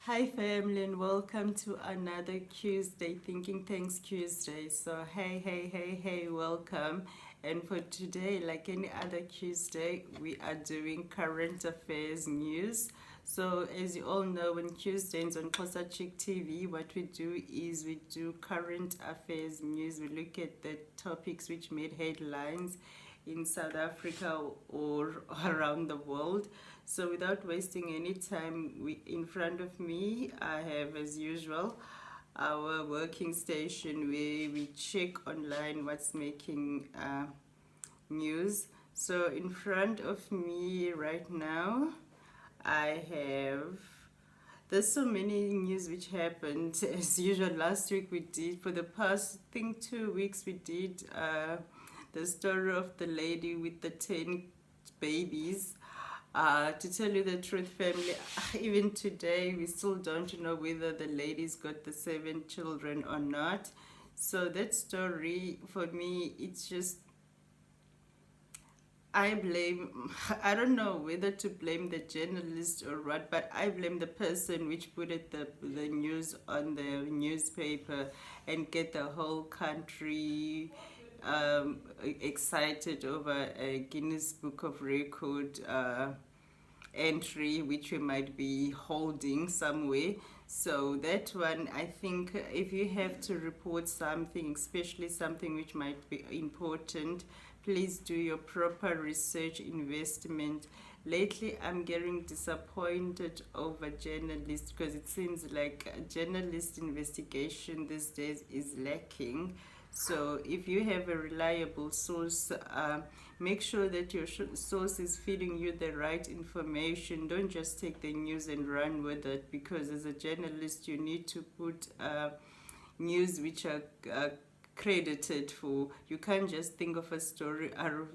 Hi family and welcome to another Tuesday Thinking Tanks Tuesday. So hey, welcome. And for today, like any other Tuesday, we are doing current affairs news. So as you all know, on Tuesdays on Kosa Chick TV, what we do is we do current affairs news. We look at the topics which made headlines in South Africa or around the world. So without wasting any time, in front of me, I have, as usual, our working station where we check online what's making news. So in front of me right now, I have there's so many news which happened. As usual, last week we did, for the past, I think, 2 weeks, we did the story of the lady with the 10 babies. To tell you the truth, family, even today we still don't know whether the lady's got the 7 children or not. So that story, for me, it's just I blame, I don't know whether to blame the journalist or what, but I blame the person which put the news on the newspaper and get the whole country excited over a Guinness Book of Record entry which we might be holding somewhere. So that one, I think, if you have to report something, especially something which might be important, please do your proper research investment. Lately, I'm getting disappointed over journalists because it seems like journalist investigation these days is lacking. So if you have a reliable source, make sure that your source is feeding you the right information. Don't just take the news and run with it, because as a journalist, you need to put news which are credited for. You can't just think of a story out of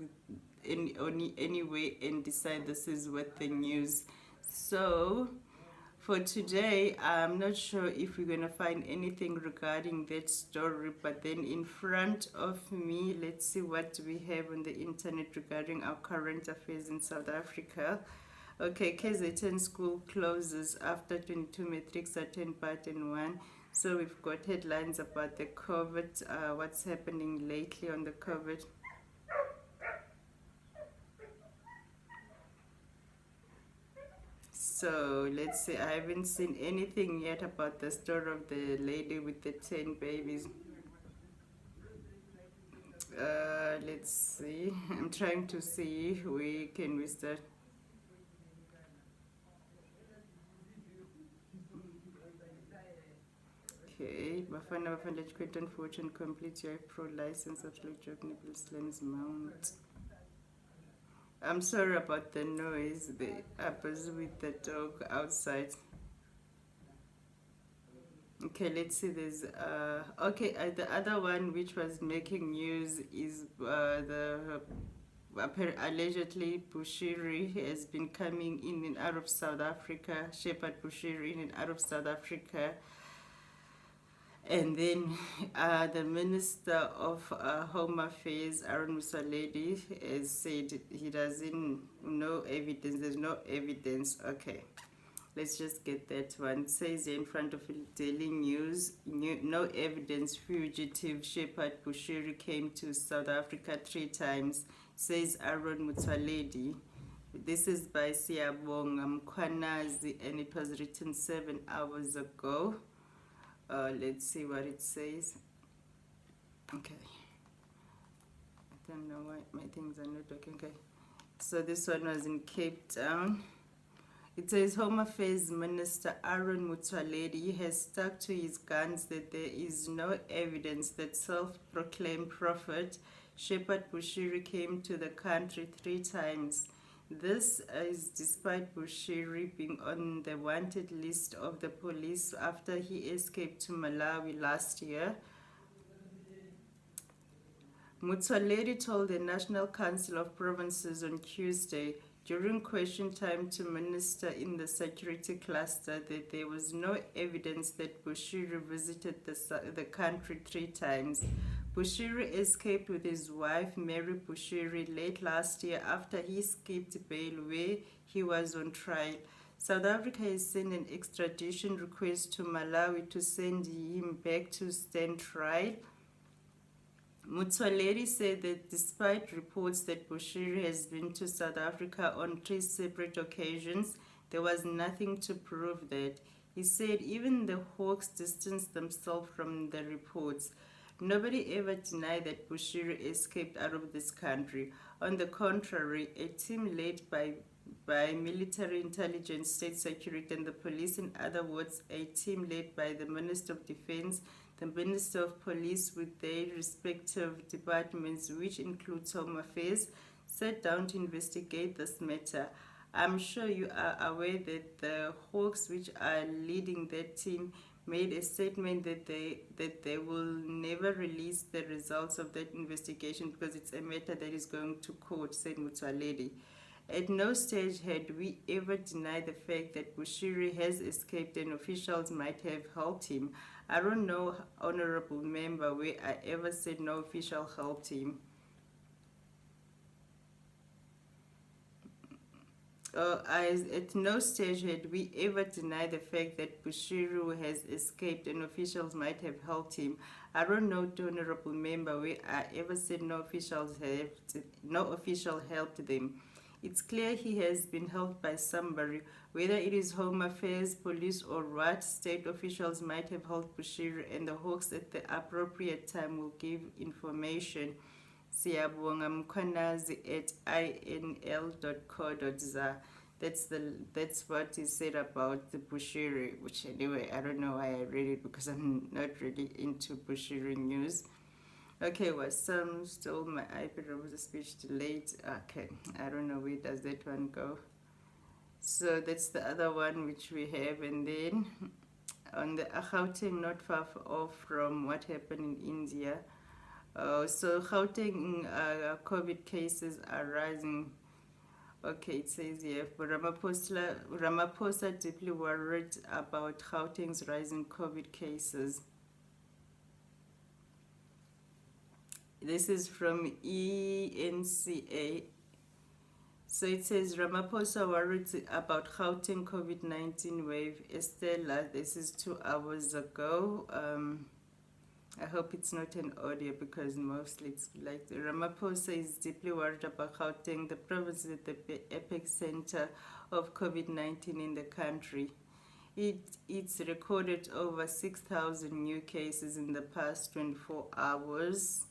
any way and decide this is what the news. So for today, I'm not sure if we're going to find anything regarding that story, but then in front of me, let's see what we have on the internet regarding our current affairs in South Africa. Okay, KZN school closes after 22 matrics attend part and 1. So we've got headlines about the COVID, what's happening lately on the COVID. So let's see, I haven't seen anything yet about the story of the lady with the 10 babies. Let's see, I'm trying to see where can we start. Okay, Bafana Bafana Educated Fortune complete your pro license of job Nicholas Lens Mount. I'm sorry about the noise, the apples with the dog outside. Okay, let's see. There's the other one which was making news is the allegedly Bushiri has been coming in and out of South Africa. Shepherd Bushiri in and out of South Africa. And then the Minister of Home Affairs, Aaron Musaledi, has said he doesn't know evidence. There's no evidence. Okay, let's just get that one. It says here in front of Daily News, no evidence fugitive Shepherd Bushiri came to South Africa 3 times, says Aaron Mutsaledi. This is by Siyabonga Mkhwanazi and it was written 7 hours ago. Let's see what it says. Okay. I don't know why my things are not working. Okay. So this one was in Cape Town. It says Home Affairs Minister Aaron Motsoaledi has stuck to his guns that there is no evidence that self-proclaimed prophet Shepherd Bushiri came to the country 3 times. This is despite Bushiri being on the wanted list of the police after he escaped to Malawi last year. Motsoaledi told the National Council of Provinces on Tuesday during question time to Minister in the security cluster that there was no evidence that Bushiri visited the country 3 times. Bushiri escaped with his wife Mary Bushiri late last year after he skipped bail where he was on trial. South Africa has sent an extradition request to Malawi to send him back to stand trial. Motsoaledi said that despite reports that Bushiri has been to South Africa on 3 separate occasions, there was nothing to prove that. He said even the Hawks distanced themselves from the reports. Nobody ever denied that Bushiri escaped out of this country. On the contrary, a team led by military intelligence, state security, and the police, in other words, a team led by the Minister of Defense, the Minister of Police with their respective departments, which includes Home Affairs, sat down to investigate this matter. I'm sure you are aware that the Hawks, which are leading that team, made a statement that they will never release the results of that investigation because it's a matter that is going to court, said Motsoaledi. At no stage had we ever denied the fact that Bushiri has escaped and officials might have helped him. I don't know, honorable member, where I ever said no official helped him. At no stage had we ever denied the fact that Bushiri has escaped and officials might have helped him. I don't know, honorable member, where I ever said no official helped them. It's clear he has been helped by somebody, whether it is Home Affairs, police, or what. State officials might have helped Bushiri, and the Hawks at the appropriate time will give information. Siyabonga Mkhwanazi at inl.co.za. That's what he said about the Bushiri, which anyway, I don't know why I read it because I'm not really into Bushiri news. Okay, was some stole my iPad, was a speech delayed. Okay, I don't know where does that one go. So that's the other one which we have, and then on the Gauteng, not far off from what happened in India. So Gauteng COVID cases are rising. Okay, it says here, Ramaphosa deeply worried about Gauteng's rising COVID cases. This is from ENCA. So it says Ramaphosa worried about Gauteng COVID-19 wave. Estella, this is 2 hours ago. I hope it's not an audio because mostly it's like Ramaphosa is deeply worried about Gauteng, the province at the epicenter of COVID-19 in the country. It's recorded over 6,000 new cases in the past 24 hours.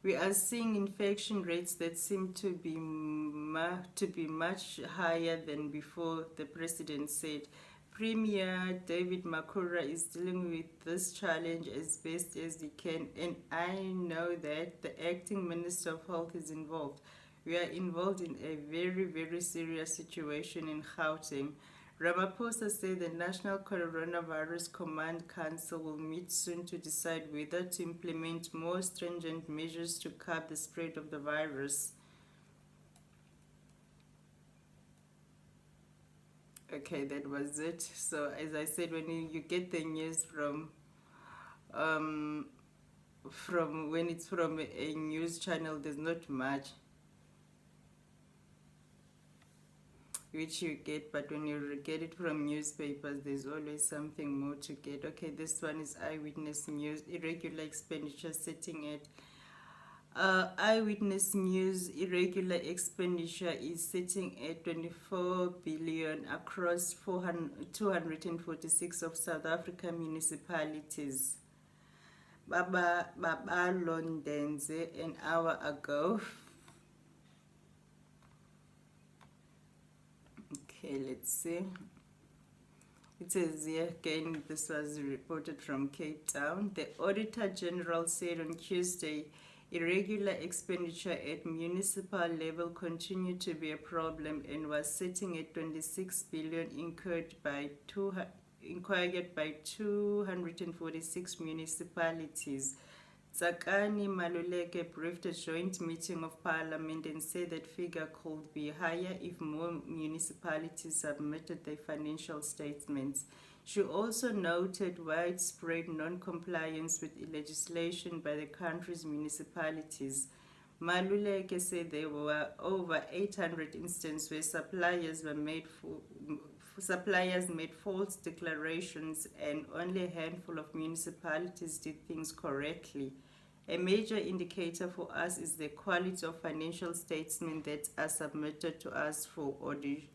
We are seeing infection rates that seem to be much higher than before, the president said. Premier David Makhura is dealing with this challenge as best as he can, and I know that the acting Minister of Health is involved. We are involved in a very, very serious situation in Gauteng. Ramaphosa said the National Coronavirus Command Council will meet soon to decide whether to implement more stringent measures to curb the spread of the virus. Okay, that was it. So as I said, when you get the news from when it's from a news channel, there's not much which you get, but when you get it from newspapers, there's always something more to get. Okay, this one is Eyewitness News. Irregular expenditure sitting at Eyewitness News. Irregular expenditure is sitting at 24 billion across 246 of South African municipalities. Baba Londenze an hour ago. Okay, let's see. It says here again, this was reported from Cape Town. The Auditor General said on Tuesday, irregular expenditure at municipal level continued to be a problem and was sitting at 26 billion incurred by 246 municipalities. Tsakani Maluleke briefed a joint meeting of Parliament and said that figure could be higher if more municipalities submitted their financial statements. She also noted widespread non-compliance with legislation by the country's municipalities. Maluleke said there were over 800 instances where suppliers made false declarations and only a handful of municipalities did things correctly. A major indicator for us is the quality of financial statements that are submitted to us for auditing.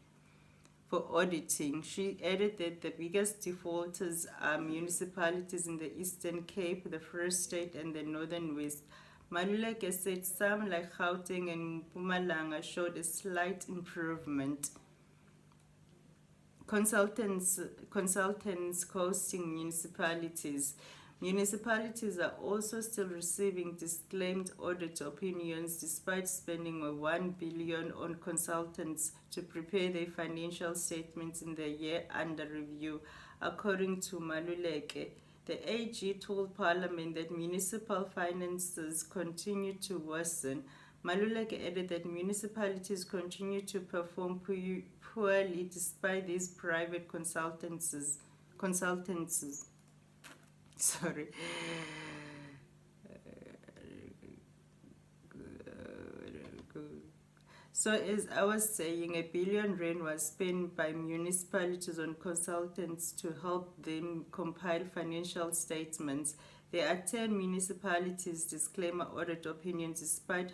She added that the biggest defaulters are municipalities in the Eastern Cape, the First State, and the Northern West. Maluleke said some like Gauteng and Mpumalanga showed a slight improvement. Consultants costing municipalities. Municipalities are also still receiving disclaimed audit opinions despite spending $1 billion on consultants to prepare their financial statements in the year under review. According to Maluleke, the AG told Parliament that municipal finances continue to worsen. Maluleke added that municipalities continue to perform poorly despite these private consultancies. Sorry. So as I was saying, R1 billion was spent by municipalities on consultants to help them compile financial statements. There are 10 municipalities disclaimer audit opinions despite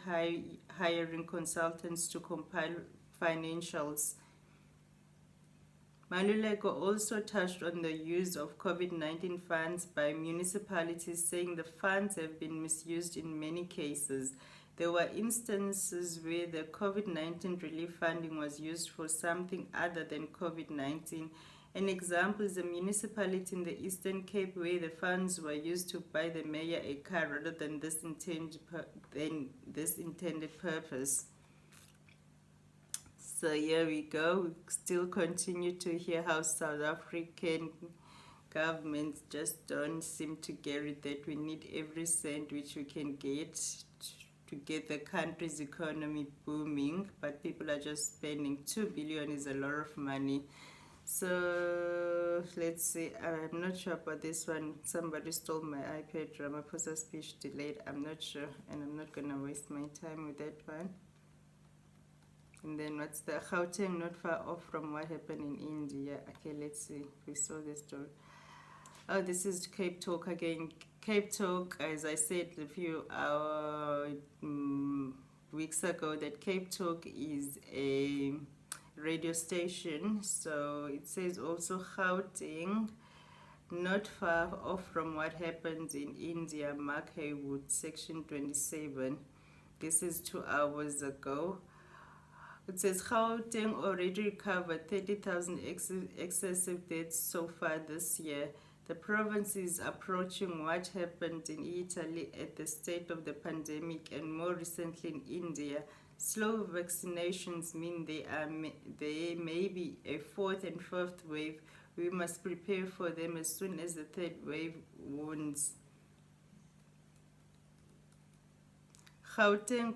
hiring consultants to compile financials. Maluleke also touched on the use of COVID-19 funds by municipalities, saying the funds have been misused in many cases. There were instances where the COVID-19 relief funding was used for something other than COVID-19. An example is a municipality in the Eastern Cape where the funds were used to buy the mayor a car rather than this intended purpose. So here we go. We still continue to hear how South African governments just don't seem to get it, that we need every cent which we can get to get the country's economy booming, but people are just spending. 2 billion is a lot of money. So let's see. I'm not sure about this one. Somebody stole my iPad. Ramaphosa speech delayed. I'm not sure, and I'm not gonna waste my time with that one. And then what's the Gauteng, not far off from what happened in India. Okay, let's see. We saw this story. Oh, this is Cape Talk again. Cape Talk, as I said a few weeks ago, that Cape Talk is a radio station. So it says also Gauteng, not far off from what happened in India, Mark Haywood, section 27. This is 2 hours ago. It says Gauteng already recovered 30,000 excessive deaths so far this year. The province is approaching what happened in Italy at the state of the pandemic and more recently in India. Slow vaccinations mean there may be a fourth and fifth wave. We must prepare for them as soon as the third wave wounds. Gauteng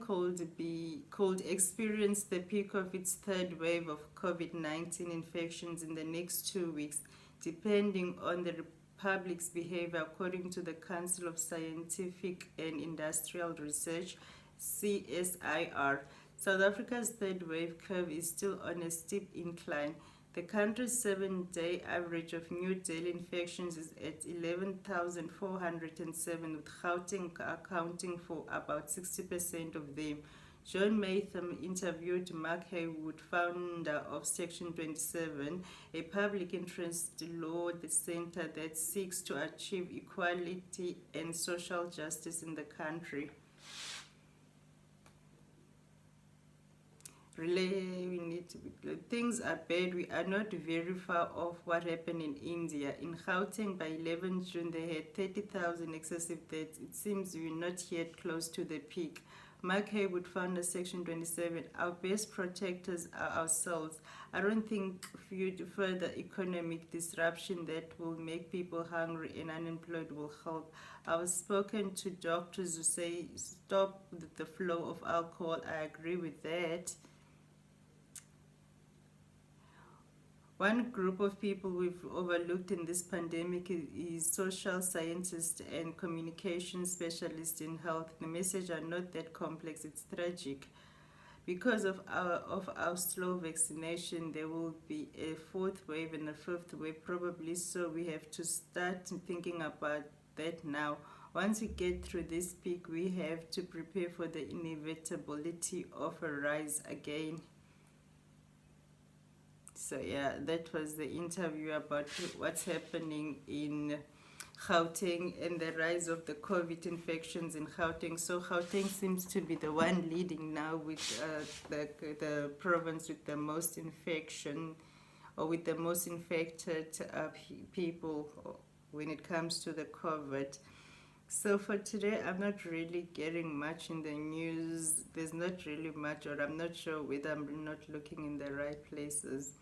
could experience the peak of its third wave of COVID-19 infections in the next 2 weeks, depending on the Republic's behavior, according to the Council of Scientific and Industrial Research, CSIR. South Africa's third wave curve is still on a steep incline. The country's 7-day average of new daily infections is at 11,407, with Gauteng accounting for about 60% of them. John Maytham interviewed Mark Haywood, founder of Section 27, a public interest law center that seeks to achieve equality and social justice in the country. Things are bad. We are not very far off what happened in India. In Gauteng, by 11 June, they had 30,000 excessive deaths. It seems we're not yet close to the peak. Mark Haywood, founder Section 27, our best protectors are ourselves. I don't think further economic disruption that will make people hungry and unemployed will help. I've spoken to doctors who say stop the flow of alcohol. I agree with that. One group of people we've overlooked in this pandemic is social scientists and communication specialists in health. The messages are not that complex, it's tragic. Because of our slow vaccination, there will be a fourth wave and a fifth wave, probably. So we have to start thinking about that now. Once we get through this peak, we have to prepare for the inevitability of a rise again. So yeah, that was the interview about what's happening in Gauteng and the rise of the COVID infections in Gauteng. So Gauteng seems to be the one leading now with the province with the most infection, or with the most infected people when it comes to the COVID. So for today, I'm not really getting much in the news. There's not really much, or I'm not sure whether I'm not looking in the right places.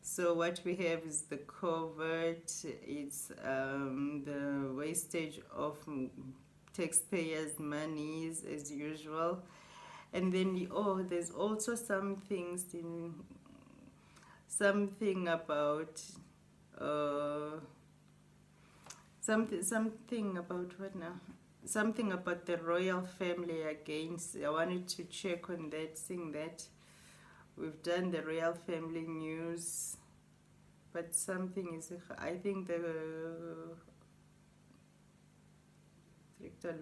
So what we have is the COVID, it's the wastage of taxpayers' monies as usual. And then, there's also something about, something about what now? Something about the royal family again. I wanted to check on that, seeing that we've done the royal family news, but something is, I think the stricter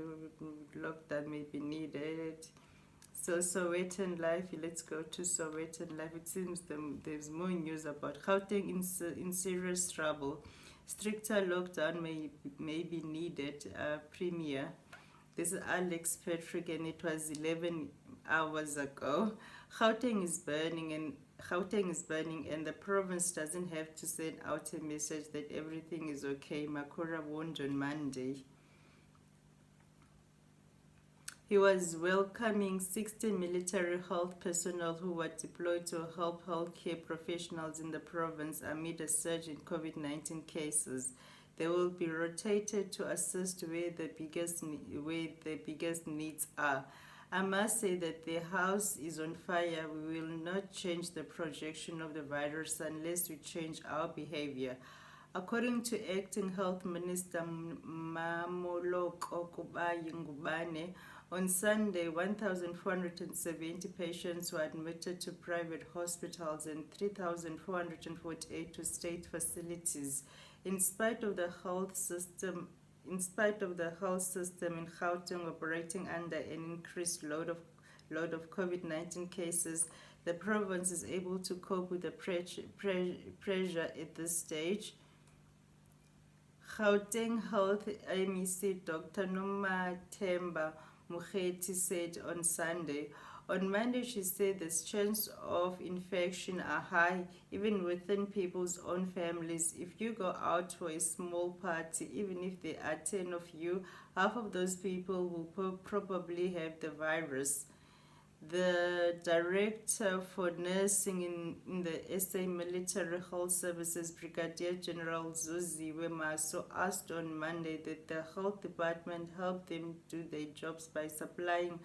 lockdown may be needed. So Sowetan Life, let's go to Sowetan Life. It seems there's more news about Gauteng in serious trouble. Stricter lockdown may be needed. Premier. This is Alex Patrick, and it was 11 hours ago. Gauteng is burning, and the province doesn't have to send out a message that everything is okay. Makura warned on Monday. He was welcoming 60 military health personnel who were deployed to help healthcare professionals in the province amid a surge in COVID-19 cases. They will be rotated to assist where the biggest needs are. I must say that the house is on fire. We will not change the projection of the virus unless we change our behavior. According to Acting Health Minister Mamoloko Ngubane, on Sunday, 1,470 patients were admitted to private hospitals and 3,448 to state facilities. In spite of the health system in Gauteng operating under an increased load of COVID-19 cases, the province is able to cope with the pressure at this stage. Gauteng Health MEC Dr. Nomathemba Mokgethi said on Sunday. On Monday, she said the chances of infection are high, even within people's own families. If you go out for a small party, even if there are 10 of you, half of those people will probably have the virus. The director for nursing in the SA Military Health Services, Brigadier General Zuziwe Maso, asked on Monday that the health department help them do their jobs by supplying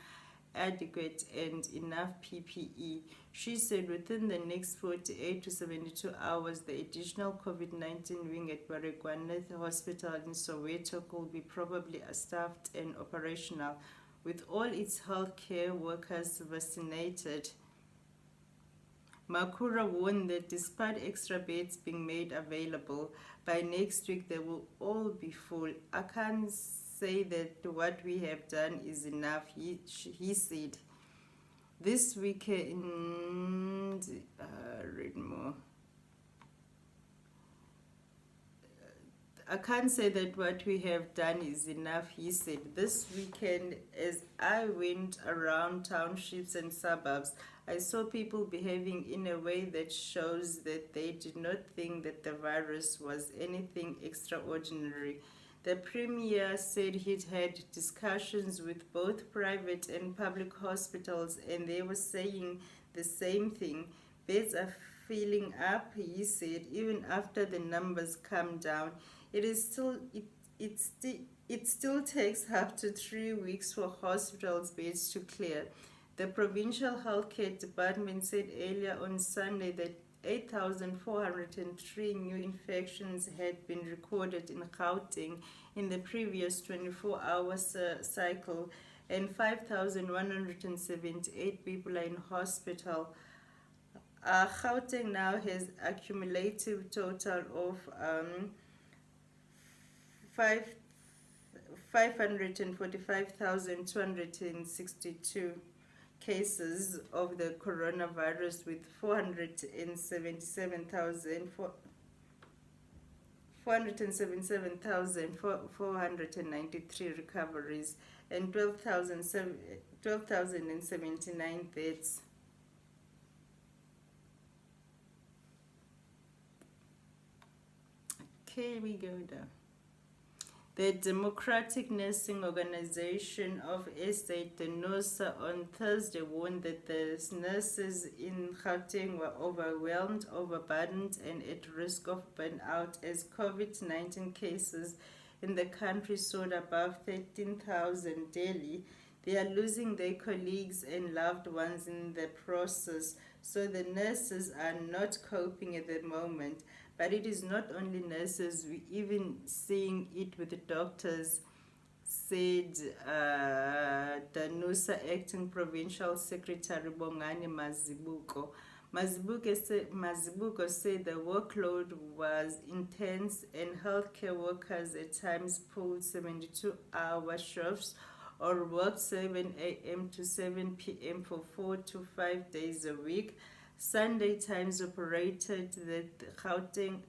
adequate and enough PPE. She said within the next 48 to 72 hours, the additional COVID-19 wing at Baragwanath Hospital in Soweto will be probably staffed and operational, with all its healthcare workers vaccinated. Makura warned that despite extra beds being made available, by next week they will all be full. I can't say that what we have done is enough, he said. This weekend, read more. I can't say that what we have done is enough, he said. This weekend, as I went around townships and suburbs, I saw people behaving in a way that shows that they did not think that the virus was anything extraordinary. The Premier said he'd had discussions with both private and public hospitals, and they were saying the same thing. Beds are filling up, he said, even after the numbers come down. It still takes up to 3 weeks for hospitals' beds to clear. The provincial healthcare department said earlier on Sunday that 8,403 new infections had been recorded in Gauteng in the previous 24-hour cycle, and 5,178 people are in hospital. Gauteng now has a cumulative total of 545,262 cases of the coronavirus, with 477,493 recoveries and 12,079 deaths. Okay, we go down. The Democratic Nursing Organization of SA, DENOSA, on Thursday warned that the nurses in Gauteng were overwhelmed, overburdened, and at risk of burnout as COVID-19 cases in the country soared above 13,000 daily. They are losing their colleagues and loved ones in the process, so the nurses are not coping at the moment. But it is not only nurses, we're even seeing it with the doctors, said DENOSA Acting Provincial Secretary Bongani Mazibuko. Mazibuko said the workload was intense and healthcare workers at times pulled 72-hour shifts or worked 7 a.m. to 7 p.m. for 4 to 5 days a week. Sunday Times reported that Gauteng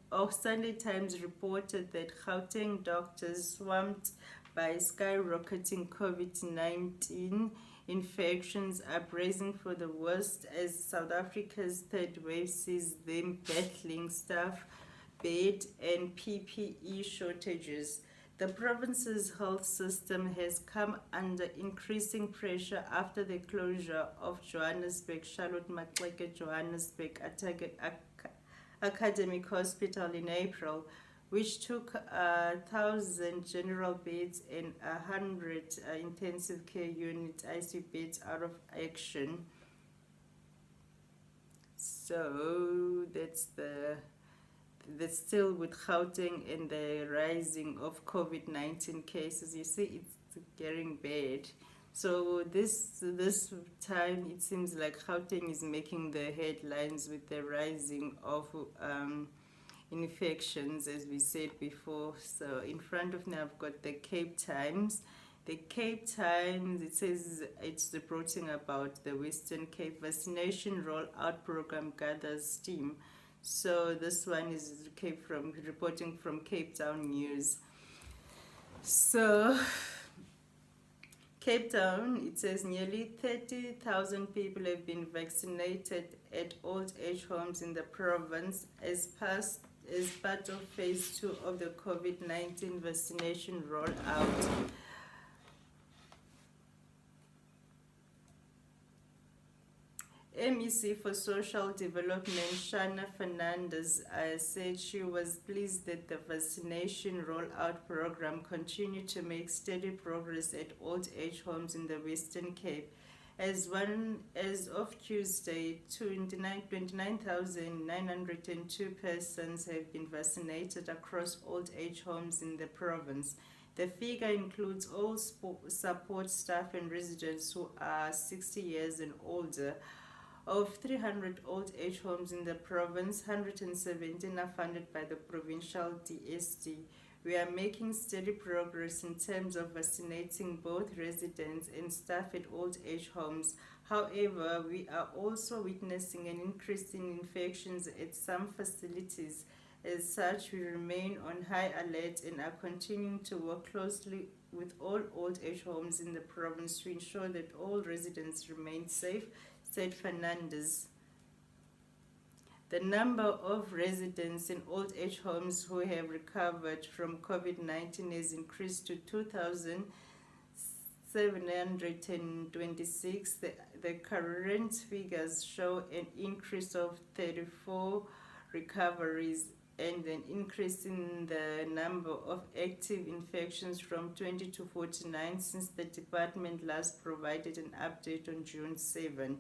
doctors swamped by skyrocketing COVID-19 infections are bracing for the worst as South Africa's third wave sees them battling staff, bed and PPE shortages. The province's health system has come under increasing pressure after the closure of Johannesburg Charlotte Maxeke Johannesburg Academic Hospital in April, which took 1,000 general beds and 100 intensive care unit ICU beds out of action. So that's still with Gauteng and the rising of COVID-19 cases. You see, it's getting bad. So this time it seems like Gauteng is making the headlines with the rising of infections, as we said before. So in front of me I've got the Cape Times. The Cape Times, it says it's reporting about the Western Cape vaccination rollout program gathers steam. So this one is reporting from Cape Town News. So Cape Town, it says nearly 30,000 people have been vaccinated at old age homes in the province as part of phase 2 of the COVID-19 vaccination rollout. MEC for Social Development, Shana Fernandez, said she was pleased that the vaccination rollout program continued to make steady progress at old age homes in the Western Cape. As of Tuesday, 29,902 persons have been vaccinated across old age homes in the province. The figure includes all support staff and residents who are 60 years and older. Of 300 old age homes in the province, 117 are funded by the provincial DSD. We are making steady progress in terms of vaccinating both residents and staff at old age homes. However, we are also witnessing an increase in infections at some facilities. As such, we remain on high alert and are continuing to work closely with all old age homes in the province to ensure that all residents remain safe, said Fernandez. The number of residents in old age homes who have recovered from COVID-19 has increased to 2,726. The current figures show an increase of 34 recoveries and an increase in the number of active infections from 20 to 49 since the department last provided an update on June 7.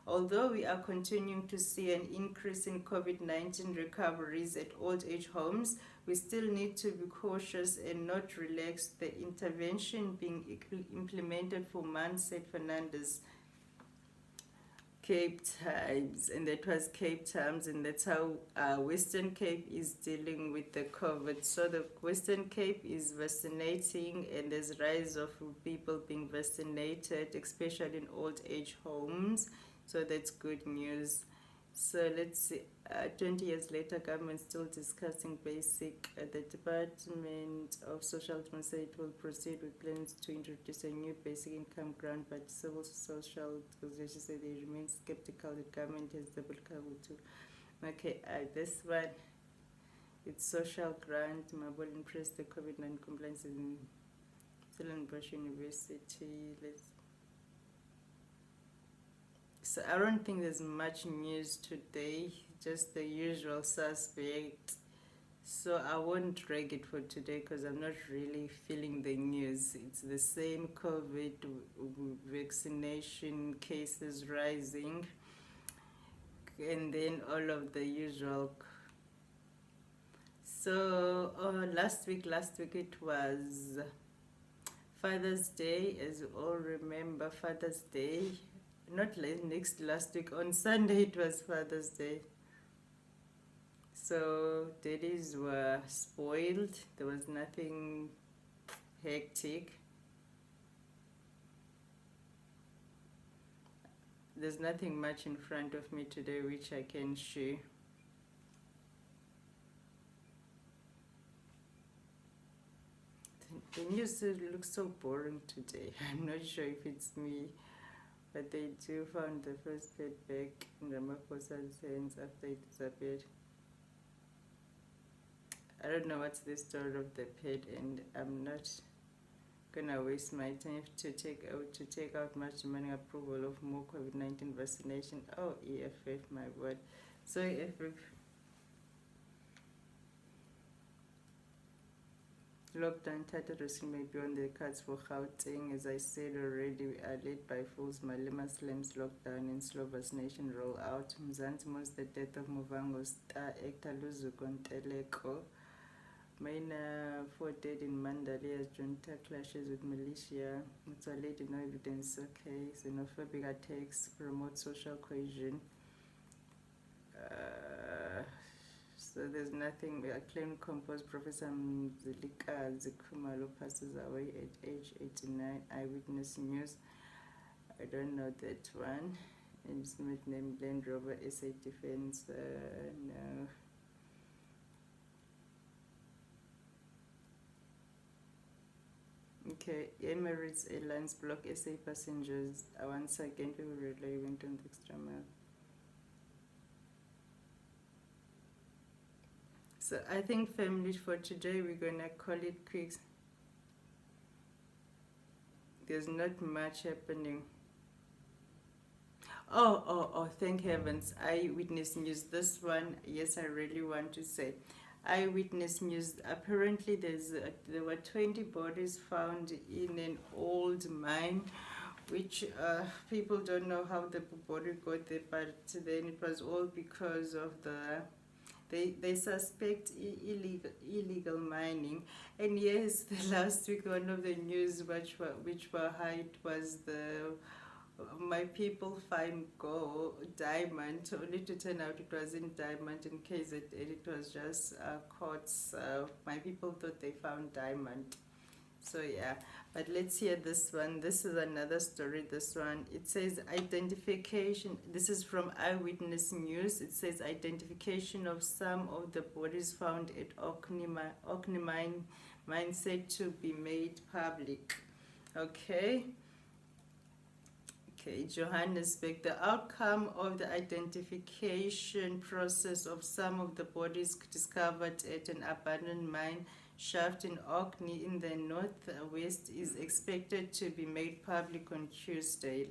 Although we are continuing to see an increase in COVID-19 recoveries at old age homes, we still need to be cautious and not relax the intervention being implemented for months, said Fernandez. Cape Times, and that was Cape Times, and that's how Western Cape is dealing with the COVID. So the Western Cape is vaccinating, and there's rise of people being vaccinated, especially in old age homes. So that's good news. So let's see. 20 years later, government still discussing basic. The Department of Social Development said it will proceed with plans to introduce a new basic income grant, but civil social organizations say they remain skeptical that government has double cover too. Okay, this one, it's social grant. Mabel impressed the COVID-19 compliance in Stellenbosch University. So I don't think there's much news today, just the usual suspect. So I won't drag it for today because I'm not really feeling the news. It's the same COVID vaccination cases rising, and then all of the usual. So last week it was Father's Day, as you all remember. Father's Day. Not last week, on Sunday it was Father's Day. So daddies were spoiled, there was nothing hectic. There's nothing much in front of me today which I can share. The news looks so boring today. I'm not sure if it's me. But they do found the first pet back in Ramaphosa's hands after it disappeared. I don't know what's the story of the pet, and I'm not gonna waste my time to take out much money approval of more COVID-19 vaccination. Oh, EFF, my word. So EFF lockdown title risk may be on the cards for Gauteng. As I said already, we are led by fools. Malema slams lockdown and slow vaccination rollout. Mzansi mourns the death of Muvhango star actor Luzuko Nteleko. Main 4 dead in Mandalay as junta clashes with militia. Mutsaledi no evidence, okay. Xenophobic attacks promote social cohesion. So there's nothing. Acclaimed composer Professor Mzilika Zikhumalo passes away at age 89. Eyewitness News. I don't know that one. And Smith named Land Rover SA Defense. No. Okay, Emirates Airlines block SA passengers. Once again, people relay went on the extra mile. So I think, family, for today we're gonna call it quits. There's not much happening. Oh, thank heavens. Eyewitness News. This one, yes, I really want to say. Eyewitness News. Apparently there were 20 bodies found in an old mine, which people don't know how the body got there, but then it was all because of they suspect illegal mining. And yes, the last week one of the news which were hyped was the my people find gold, diamond, only to turn out it wasn't diamond in case it was just quartz. My people thought they found diamond. So yeah, but let's hear this one. This is another story. This one, it says identification. This is from Eyewitness News. It says identification of some of the bodies found at Orkney mine said to be made public. Okay, Johannesburg. The outcome of the identification process of some of the bodies discovered at an abandoned mine shaft in Orkney in the northwest is expected to be made public on Tuesday.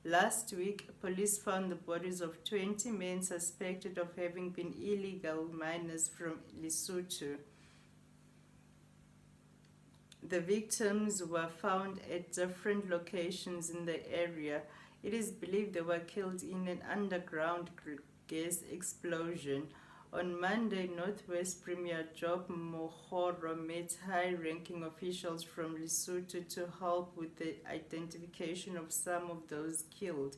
Last week, police found the bodies of 20 men suspected of having been illegal miners from Lesotho. The victims were found at different locations in the area, It is believed they were killed in an underground gas explosion. On Monday, Northwest Premier Job Mohoro met high-ranking officials from Lesotho to help with the identification of some of those killed.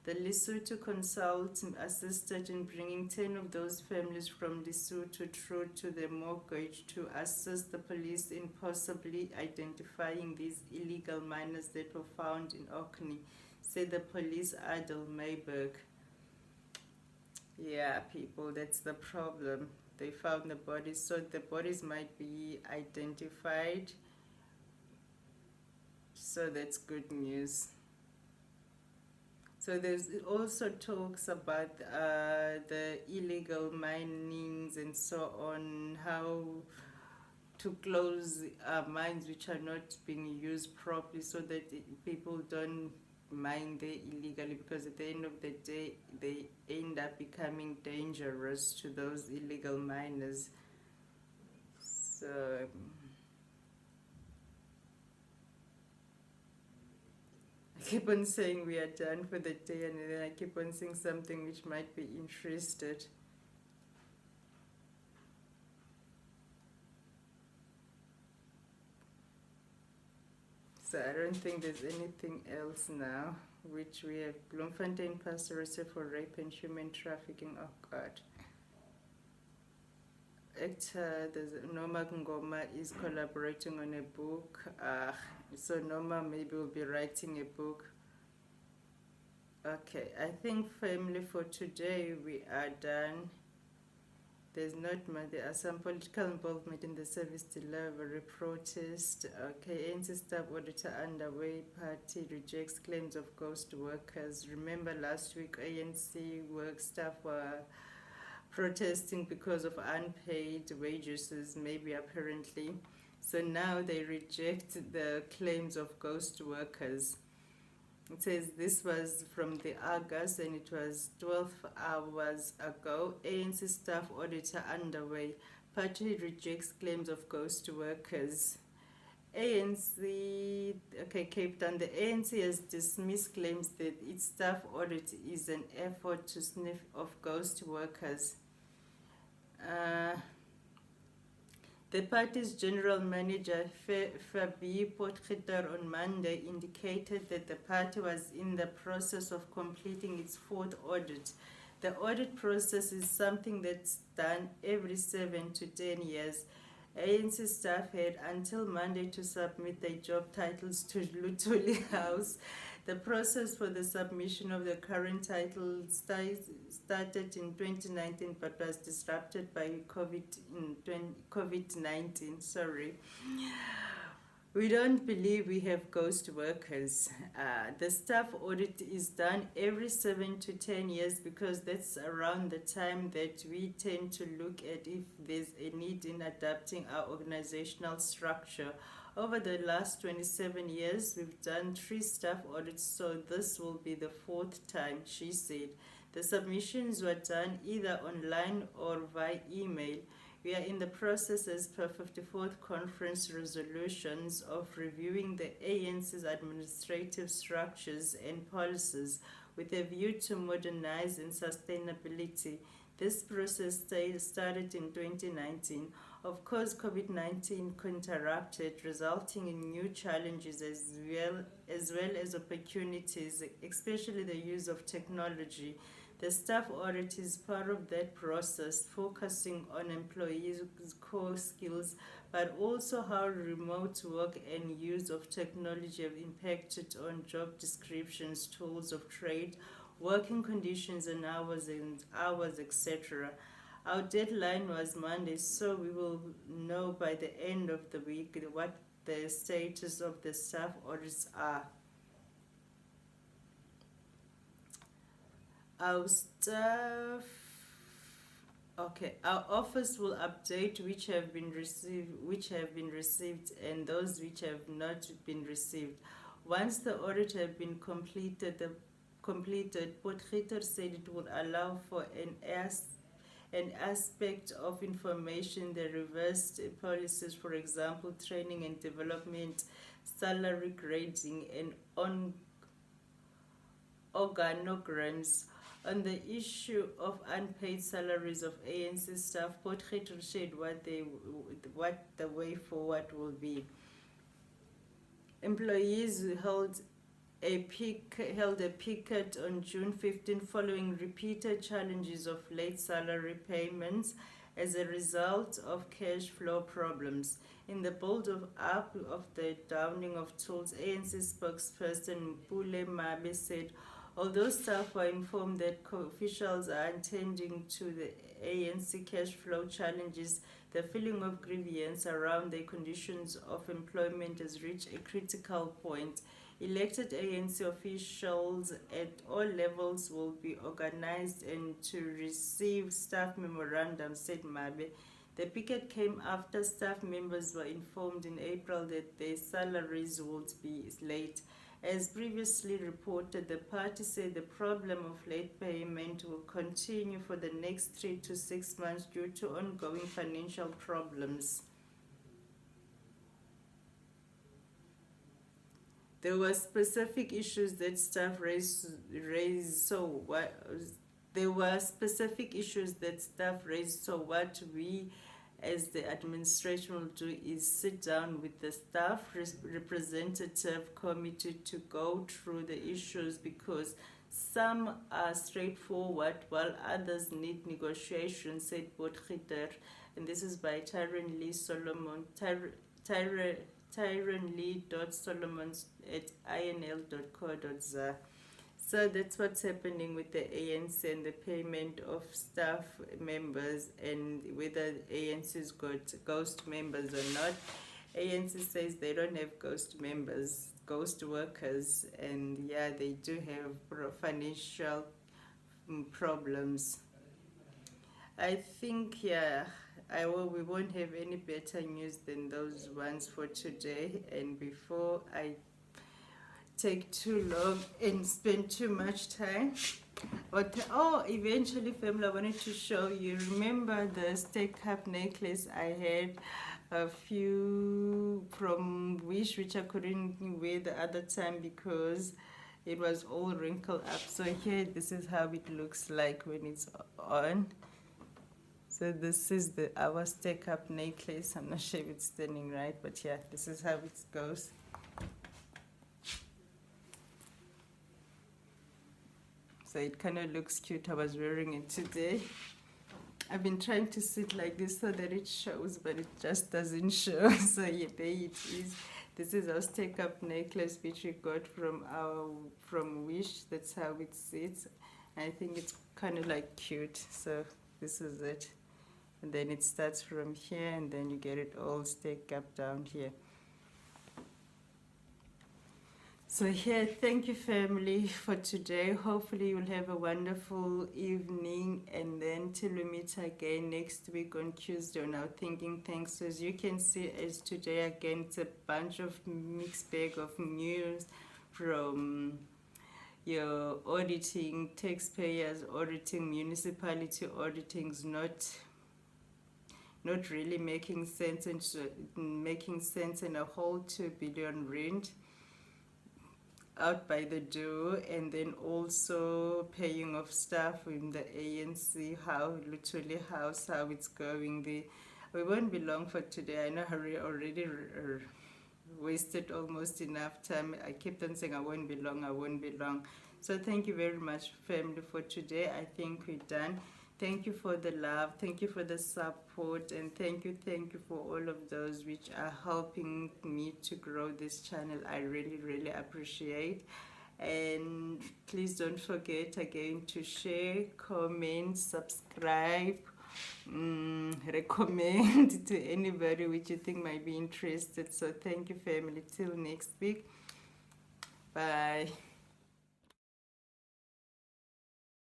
The Lesotho Consult assisted in bringing 10 of those families from Lesotho through to the mortgage to assist the police in possibly identifying these illegal miners that were found in Orkney, said the police Adel Mayberg. Yeah, people, that's the problem. They found the bodies, so the bodies might be identified. So that's good news. So there's also talks about the illegal minings and so on, how to close mines which are not being used properly so that people don't mine there illegally, because at the end of the day they end up becoming dangerous to those illegal miners. So I keep on saying we are done for the day, and then I keep on saying something which might be interested. So I don't think there's anything else now, which we have. Bloemfontein passed arrested for rape and human trafficking. Oh God. Actor Noma Ngoma is collaborating on a book. So Noma maybe will be writing a book. Okay, I think family for today we are done. There's not much. There are some political involvement in the service delivery protest. Okay, ANC staff auditor underway. Party rejects claims of ghost workers. Remember last week ANC work staff were protesting because of unpaid wages, maybe apparently. So now they reject the claims of ghost workers. It says this was from the August and it was 12 hours ago. ANC staff auditor underway. Party rejects claims of ghost workers. ANC, okay, Cape Town. The ANC has dismissed claims that its staff audit is an effort to sniff off ghost workers. The party's general manager, Fabi Potgieter, on Monday indicated that the party was in the process of completing its fourth audit. The audit process is something that's done every 7 to 10 years. ANC staff had until Monday to submit their job titles to Lutuli House. The process for the submission of the current title started in 2019 but was disrupted by COVID-19. Sorry. We don't believe we have ghost workers. The staff audit is done every 7 to 10 years because that's around the time that we tend to look at if there's a need in adapting our organizational structure. Over the last 27 years, we've done 3 staff audits, so this will be the 4th time, she said. The submissions were done either online or via email. We are in the process, as per 54th conference resolutions, of reviewing the ANC's administrative structures and policies with a view to modernize and sustainability. This process started in 2019. Of course, COVID-19 interrupted, resulting in new challenges as well as opportunities, especially the use of technology. The staff audit is part of that process, focusing on employees' core skills, but also how remote work and use of technology have impacted on job descriptions, tools of trade, working conditions and hours, etc. Our deadline was Monday, so we will know by the end of the week what the status of the staff audits are. Our staff, okay, our office will update which have been received, and those which have not been received. Once the audit have been completed, Potgieter said it would allow for an aspect of information, the reversed policies, for example, training and development, salary grading, and organograms. On the issue of unpaid salaries of ANC staff, Potgieter shared what the way forward will be. Employees held a picket on June 15 following repeated challenges of late salary payments as a result of cash flow problems. In the build-up of the downing of tools, ANC spokesperson Mpule Mabe said, although staff were informed that officials are attending to the ANC cash flow challenges, the feeling of grievance around the conditions of employment has reached a critical point. Elected ANC officials at all levels will be organized and to receive staff memorandums, said Mabe. The picket came after staff members were informed in April that their salaries would be late. As previously reported, the party said the problem of late payment will continue for the next 3 to 6 months due to ongoing financial problems. There were specific issues that staff raised. There were specific issues that staff raised. So what we, as the administration, will do is sit down with the staff representative committee to go through the issues, because some are straightforward while others need negotiation, said Potgieter. And this is by Tyrone Lee Solomon. tyronlee.solomon@inl.co.za. So that's what's happening with the ANC and the payment of staff members, and whether ANC's got ghost members or not. ANC says they don't have ghost members, ghost workers, and yeah, they do have financial problems. I think, yeah, we won't have any better news than those ones for today. And before I take too long and spend too much time, eventually, family, I wanted to show you. Remember the Stake Up necklace I had a few from Wish, which I couldn't wear the other time because it was all wrinkled up. So here, this is how it looks like when it's on. So this is our Stake Up necklace. I'm not sure if it's standing right, but yeah, this is how it goes. So it kind of looks cute. I was wearing it today. I've been trying to sit like this so that it shows, but it just doesn't show. So yeah, there it is. This is our Stake Up necklace, which we got from Wish. That's how it sits. I think it's kind of like cute. So this is it. And then it starts from here, and then you get it all staked up down here. So here, thank you, family, for today. Hopefully you'll have a wonderful evening, and then till we meet again next week on Tuesday on our Thinking Tanks. So as you can see, as today again, it's a bunch of mixed bag of news from your auditing, taxpayers auditing, municipality auditing's not really making sense, and a whole 2 billion rand out by the door, and then also paying of staff in the ANC, how it's going. We won't be long for today. I know Harry already wasted almost enough time. I kept on saying I won't be long. So thank you very much, family, for today. I think we're done. Thank you for the love, thank you for the support, and thank you for all of those which are helping me to grow this channel. I really appreciate. And please don't forget again to share, comment, subscribe, recommend to anybody which you think might be interested. So thank you, family. Till next week. Bye.